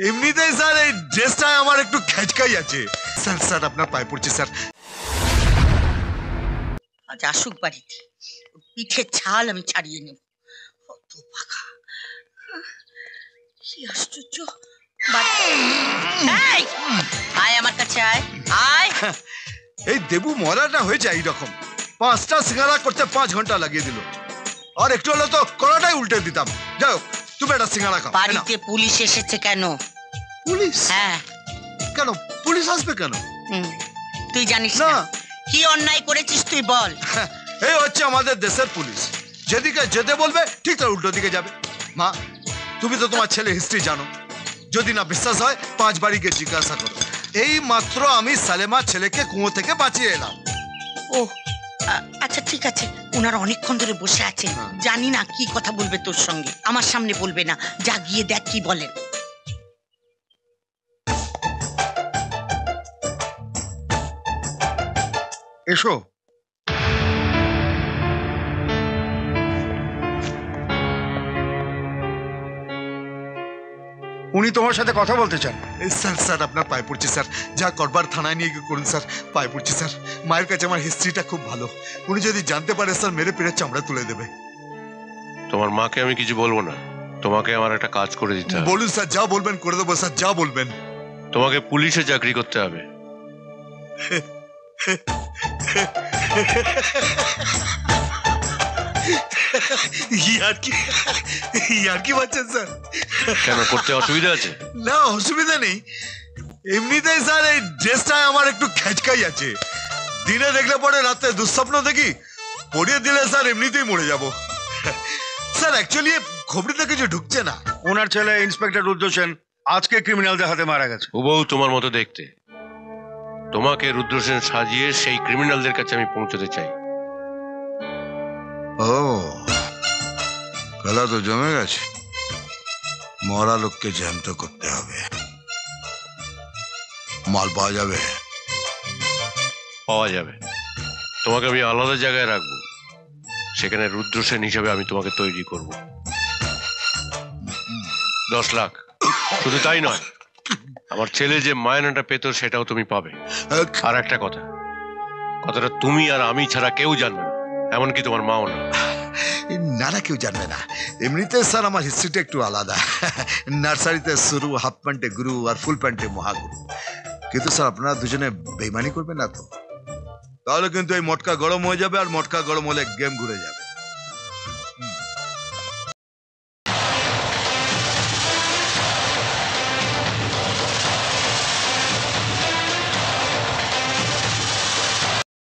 এমনিতেই স্যার এই ড্রেসটায় আমার একটু খেচকাই আছে। স্যার স্যার আপনার পায়ে পড়ছি স্যার। আজ আসুক বাড়িতে, পিঠের ছাল আমি ছাড়িয়ে নেব। কত পাখা, কি আশ্চর্য। আয় আমার কাছে, আয় আয়। এই দেবু মরাটা হয়েছে এইরকম, 5টা সিঙ্গারা করতে 5 ঘন্টা লাগিয়ে দিল। আর একটু হলে তো কড়াটাই উল্টে দিতাম। যাও তুমি একটা সিঙ্গারা খাও। বাড়িতে পুলিশ এসেছে কেন? পুলিশ? হ্যাঁ। কেন পুলিশ আসবে কেন? তুই জানিস না? কি অন্যায় করেছিস তুই বল। এই হচ্ছে আমাদের দেশের পুলিশ, যেদিকে যেতে বলবে ঠিক তার উল্টো দিকে যাবে। মা, তুমি তো তোমার ছেলে হিস্ট্রি জানো, যদি না বিশ্বাস হয় 5 বাড়ি গিয়ে জিজ্ঞাসা করো। এই মাত্র আমি সালেমা ছেলেকে কুয়ো থেকে বাঁচিয়ে এলাম। ও আচ্ছা ঠিক আছে, ওনারা অনেকক্ষণ ধরে বসে আছেন, জানি না কি কথা বলবে তোর সঙ্গে, আমার সামনে বলবে না, যা গিয়ে দেখ কি বলেন। এসো। উনি তোমার সাথে কথা বলতে চান। স্যার স্যার আপনার পায়ে পড়ছি স্যার, যা করবার থানায় নিয়ে গিয়ে করুন স্যার, পায়ে পড়ছি স্যার। মায়ের কাছে আমার হিস্ট্রিটা খুব ভালো, উনি যদি জানতে পারে স্যার মেরে পেরে চামড়া তুলে দেবে। তোমার মাকে আমি কিছু বলবো না, তোমাকে আমার একটা কাজ করে দিতে হবে। বলুন স্যার, যা বলবেন করে দেবো স্যার, যা বলবেন। তোমাকে পুলিশে চাকরি করতে হবে। ইয়ার কি বাচ্চা স্যার? কেন, করতে অসুবিধা আছে? না অসুবিধা নেই, এমনিতেই স্যার এই ড্রেসটায় আমার একটু খেচকাই আছে। দিনে দেখলে পরে রাতে দুঃস্বপ্ন দেখি, পড়িয়ে দিলে স্যার এমনিতেই মরে যাব। স্যার অ্যাকচুয়ালি খবরিতে কিছু ঢুকছে না। ওনার ছেলে ইন্সপেক্টর রুদ্র সেন আজকে ক্রিমিনালদের হাতে মারা গেছে। হুবহু তোমার মতো দেখতে। তোমাকে রুদ্র সেন সাজিয়ে সেই ক্রিমিনালদের কাছে আমি পৌঁছতে চাই। ও, খেলা তো জমে গেছে, মরা লোককে জ্যান্ত করতে হবে। মাল পাওয়া যাবে? পাওয়া যাবে। তোমাকে আমি আলাদা জায়গায় রাখবো, সেখানে রুদ্র সেন হিসাবে আমি তোমাকে তৈরি করব। 10 লাখ। শুধু তাই নয়, আমার ছেলে যে মায়নাটা পেত সেটাও তুমি পাবে। আর একটা কথা, কথাটা তুমি আর আমি ছাড়া কেউ জানবে না, এমনকি তোমার মাও না। না কেউ জানবে না। এমনিতে স্যার আমার হিস্ট্রিটা একটু আলাদা। নার্সারিতে শুরু, হাফ প্যান্টে গুরু আর ফুল প্যান্টে মহাগুরু। কিন্তু স্যার আপনারা দুজনে বেইমানি করবেন না তো? তাহলে কিন্তু এই মটকা গরম হয়ে যাবে, আর মটকা গরম হলে গেম ঘুরে যাবে।